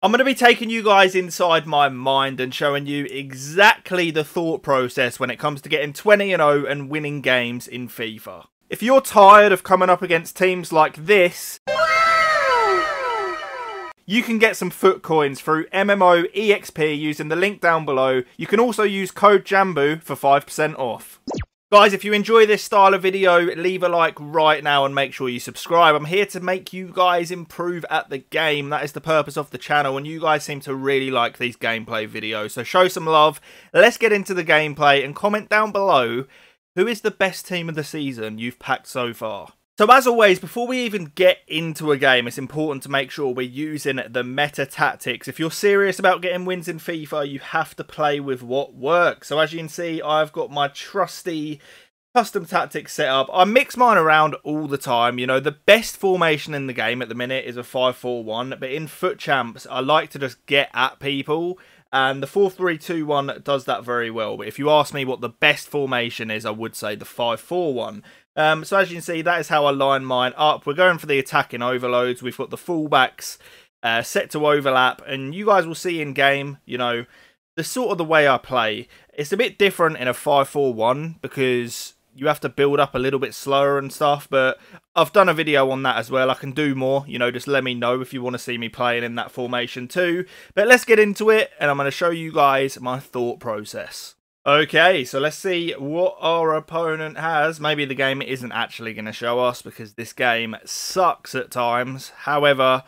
I'm going to be taking you guys inside my mind and showing you exactly the thought process when it comes to getting 20-0 and winning games in FIFA. If you're tired of coming up against teams like this, you can get some foot coins through MMO EXP using the link down below. You can also use code JambooUK for 5% off. Guys, if you enjoy this style of video, leave a like right now and make sure you subscribe. I'm here to make you guys improve at the game. That is the purpose of the channel, and you guys seem to really like these gameplay videos. So show some love. Let's get into the gameplay and comment down below who is the best team of the season you've packed so far. So as always, before we even get into a game, it's important to make sure we're using the meta tactics. If you're serious about getting wins in FIFA, you have to play with what works. So as you can see, I've got my trusty custom tactics set up. I mix mine around all the time. You know, the best formation in the game at the minute is a 5-4-1, but in Foot Champs, I like to just get at people. And the 4-3-2-1 does that very well. But if you ask me what the best formation is, I would say the 5-4-1. So as you can see, that is how I line mine up. We're going for the attacking overloads. We've got the fullbacks set to overlap. And you guys will see in game, you know, the sort of the way I play. It's a bit different in a 5-4-1 because you have to build up a little bit slower and stuff. But I've done a video on that as well. I can do more. You know, just let me know if you want to see me playing in that formation too. But let's get into it. And I'm going to show you guys my thought process. Okay, so let's see what our opponent has. Maybe the game isn't actually going to show us because this game sucks at times. However,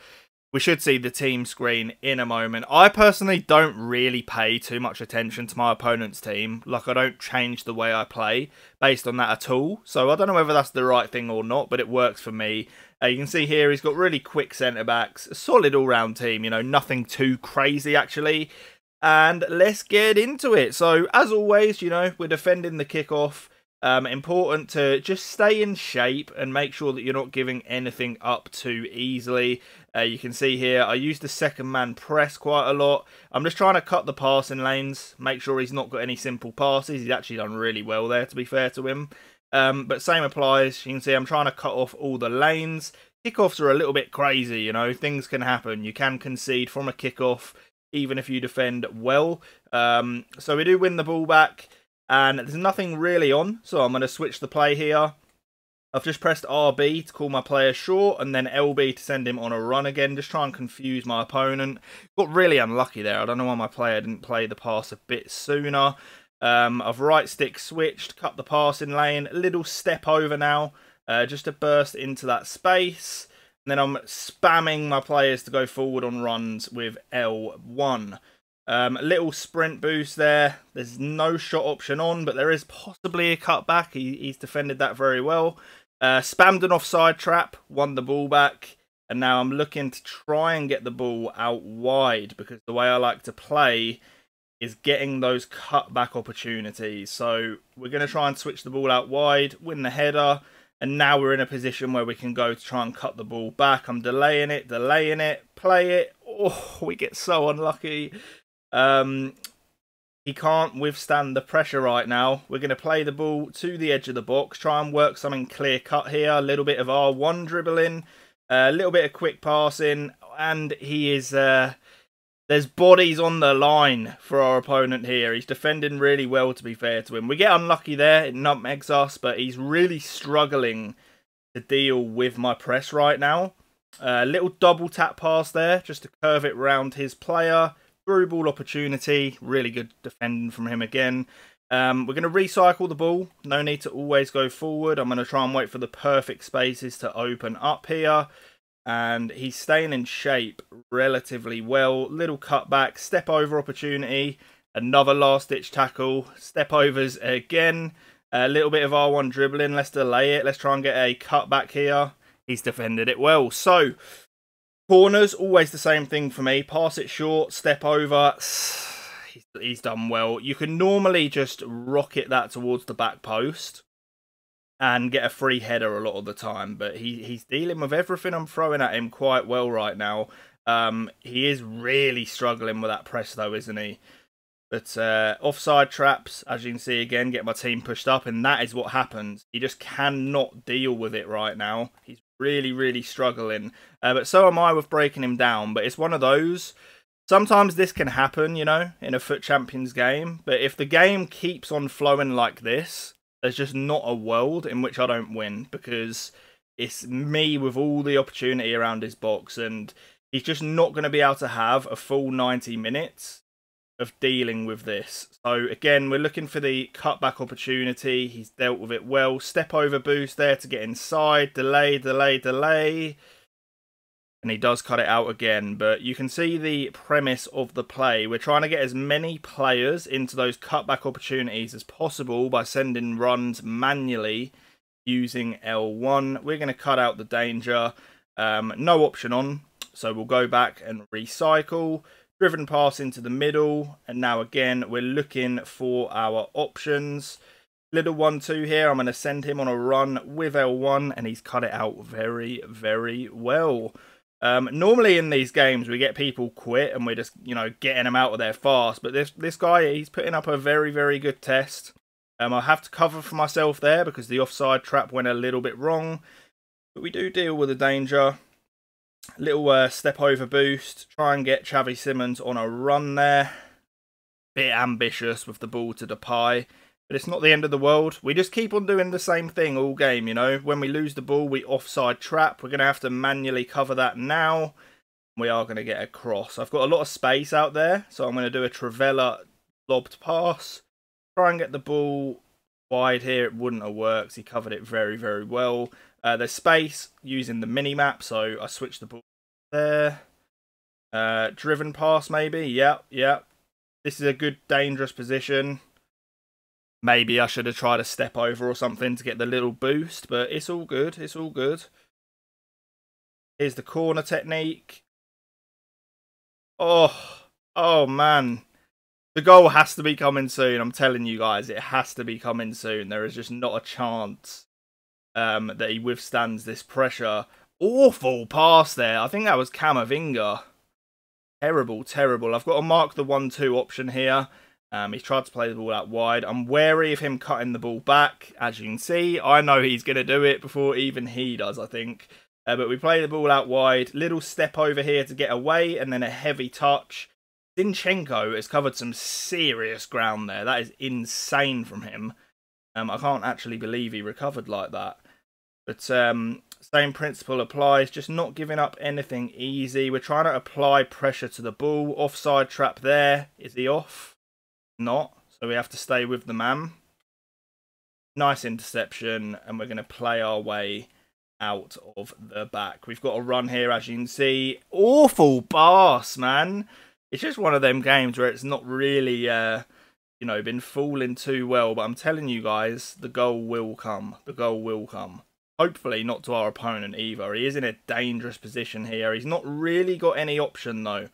we should see the team screen in a moment. I personally don't really pay too much attention to my opponent's team. Like, I don't change the way I play based on that at all. So I don't know whether that's the right thing or not, but it works for me. You can see here he's got really quick centre-backs. A solid all-round team, you know, nothing too crazy actually. And let's get into it. So, as always, you know, we're defending the kickoff. Important to just stay in shape and make sure that you're not giving anything up too easily. You can see here, I use the second man press quite a lot. I'm just trying to cut the passing lanes, make sure he's not got any simple passes. He's actually done really well there, to be fair to him. But same applies. You can see I'm trying to cut off all the lanes. Kickoffs are a little bit crazy, you know, things can happen. You can concede from a kickoff, even if you defend well. So we do win the ball back, and there's nothing really on, so I'm going to switch the play here. I've just pressed RB to call my player short, and then LB to send him on a run again, just try and confuse my opponent. Got really unlucky there. I don't know why my player didn't play the pass a bit sooner. I've right stick switched, cut the passing lane, a little step over now, just to burst into that space. And then I'm spamming my players to go forward on runs with L1. A little sprint boost there. There's no shot option on, but there is possibly a cutback. He's defended that very well. Spammed an offside trap, won the ball back. And now I'm looking to try and get the ball out wide, because the way I like to play is getting those cutback opportunities. So we're going to try and switch the ball out wide, win the header. And now we're in a position where we can go to try and cut the ball back. I'm delaying it, play it. Oh, we get so unlucky. He can't withstand the pressure right now. We're going to play the ball to the edge of the box, try and work something clear cut here. A little bit of R1 dribbling, a little bit of quick passing, and he is... There's bodies on the line for our opponent here. He's defending really well, to be fair to him. We get unlucky there. It nutmegs us, but he's really struggling to deal with my press right now. Little double tap pass there, just to curve it round his player. Through ball opportunity. Really good defending from him again. We're going to recycle the ball. No need to always go forward. I'm going to try and wait for the perfect spaces to open up here. And he's staying in shape relatively well. Little cutback, step over opportunity, another last ditch tackle, step overs again, a little bit of R1 dribbling. Let's delay it. Let's try and get a cutback here. He's defended it well. So corners, always the same thing for me. Pass it short, step over. He's done well. You can normally just rocket that towards the back post and get a free header a lot of the time. But he's dealing with everything I'm throwing at him quite well right now. He is really struggling with that press though, isn't he? But offside traps, as you can see again, get my team pushed up, and that is what happens. He just cannot deal with it right now. He's really, really struggling. But so am I with breaking him down. But it's one of those Sometimes this can happen, you know, in a FUT Champions game. But if the game keeps on flowing like this, there's just not a world in which I don't win. Because it's me with all the opportunity around his box. And he's just not going to be able to have a full 90 minutes of dealing with this. So again, we're looking for the cutback opportunity. He's dealt with it well. Step over boost there to get inside. Delay, delay, delay. And he does cut it out again. But you can see the premise of the play. We're trying to get as many players into those cutback opportunities as possible by sending runs manually using L1. We're going to cut out the danger. No option on. So we'll go back and recycle. Driven pass into the middle. And now again, we're looking for our options. Little 1-2 here. I'm going to send him on a run with L1. And he's cut it out very, very well. Normally in these games, we get people quit and we're just, you know, getting them out of there fast. But this guy, he's putting up a very, very good test. I have to cover for myself there because the offside trap went a little bit wrong. But we do deal with the danger. Little step over boost. Try and get Xavi Simons on a run there. Bit ambitious with the ball to Depay. But it's not the end of the world. We just keep on doing the same thing all game, you know. When we lose the ball, we offside trap. We're going to have to manually cover that now. We are going to get a cross. I've got a lot of space out there. So I'm going to do a Trivela lobbed pass. Try and get the ball wide here. It wouldn't have worked. He covered it very, very well. There's space using the mini-map. So I switched the ball there. Driven pass maybe. Yep. This is a good, dangerous position. Maybe I should have tried a step over or something to get the little boost, but it's all good. It's all good. Here's the corner technique. Oh man. The goal has to be coming soon. I'm telling you guys, it has to be coming soon. There is just not a chance that he withstands this pressure. Awful pass there. I think that was Camavinga. Terrible, terrible. I've got to mark the 1-2 option here. He's tried to play the ball out wide. I'm wary of him cutting the ball back. As you can see, I know he's going to do it before even he does, I think. But we play the ball out wide. Little step over here to get away, and then a heavy touch. Zinchenko has covered some serious ground there. That is insane from him. I can't actually believe he recovered like that. But same principle applies. Just not giving up anything easy. We're trying to apply pressure to the ball. Offside trap there. Is he off? Not, so we have to stay with the man. Nice interception, and we're going to play our way out of the back. We've got a run here, as you can see. Awful pass, man. It's just one of them games where it's not really, you know, been falling too well. But I'm telling you guys, the goal will come. The goal will come. Hopefully not to our opponent either. He is in a dangerous position here. He's not really got any option, though.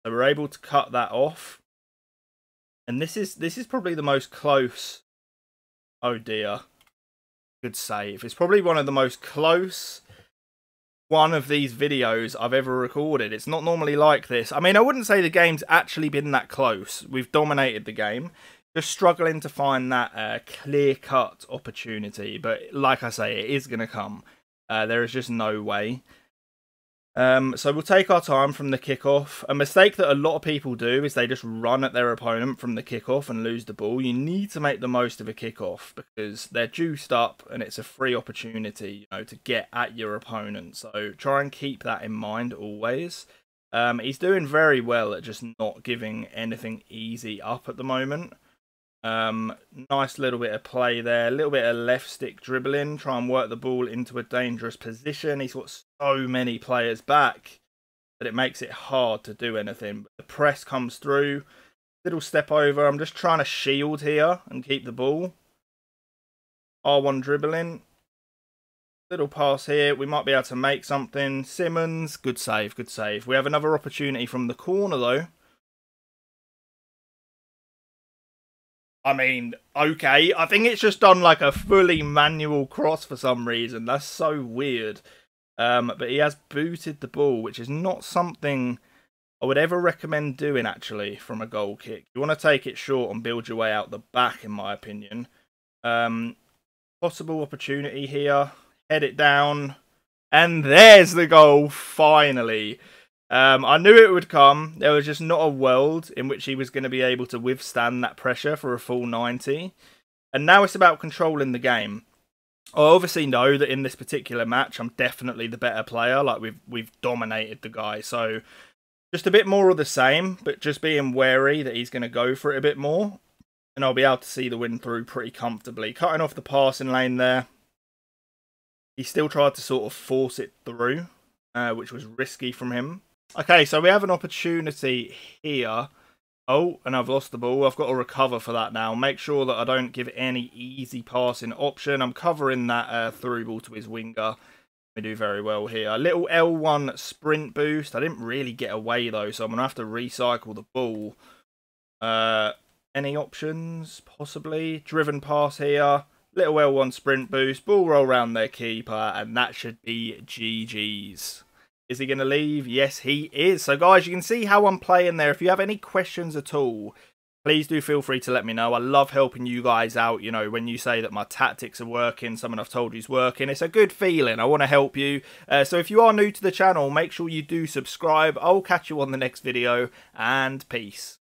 So we're able to cut that off. And this is probably the most close. Oh dear. Good save. It's probably one of the most close one of these videos I've ever recorded. It's not normally like this. I mean, I wouldn't say the game's actually been that close. We've dominated the game. Just struggling to find that clear-cut opportunity. But like I say, it is going to come. There is just no way. So we'll take our time from the kickoff. A mistake that a lot of people do is they just run at their opponent from the kickoff and lose the ball. You need to make the most of a kickoff because they're juiced up and it's a free opportunity, you know, to get at your opponent. So try and keep that in mind always. He's doing very well at just not giving anything easy up at the moment. Nice little bit of play there, a little bit of left stick dribbling, try and work the ball into a dangerous position. He's got so many players back that it makes it hard to do anything. But the press comes through, little step over. I'm just trying to shield here and keep the ball. R1 dribbling, little pass here. We might be able to make something. Simons, good save, good save. We have another opportunity from the corner though. I mean, okay, I think it's just done like a fully manual cross for some reason. That's so weird. But he has booted the ball, which is not something I would ever recommend doing, actually, from a goal kick. You want to take it short and build your way out the back, in my opinion. Possible opportunity here. Head it down. And there's the goal, finally. I knew it would come. There was just not a world in which he was going to be able to withstand that pressure for a full 90. And now it's about controlling the game. I obviously know that in this particular match, I'm definitely the better player. Like, we've dominated the guy. So, just a bit more of the same, but just being wary that he's going to go for it a bit more. And I'll be able to see the win through pretty comfortably. Cutting off the passing lane there. He still tried to sort of force it through, which was risky from him. Okay, so we have an opportunity here. Oh, and I've lost the ball. I've got to recover for that now. Make sure that I don't give any easy passing option. I'm covering that through ball to his winger. We do very well here. A little L1 sprint boost. I didn't really get away, though, so I'm going to have to recycle the ball. Any options? Possibly. Driven pass here. Little L1 sprint boost. Ball roll around their keeper, and that should be GG's. Is he going to leave? Yes, he is. So, guys, you can see how I'm playing there. If you have any questions at all, please do feel free to let me know. I love helping you guys out, you know, when you say that my tactics are working, someone I've told you is working. It's a good feeling. I want to help you. So if you are new to the channel, make sure you do subscribe. I'll catch you on the next video, and peace.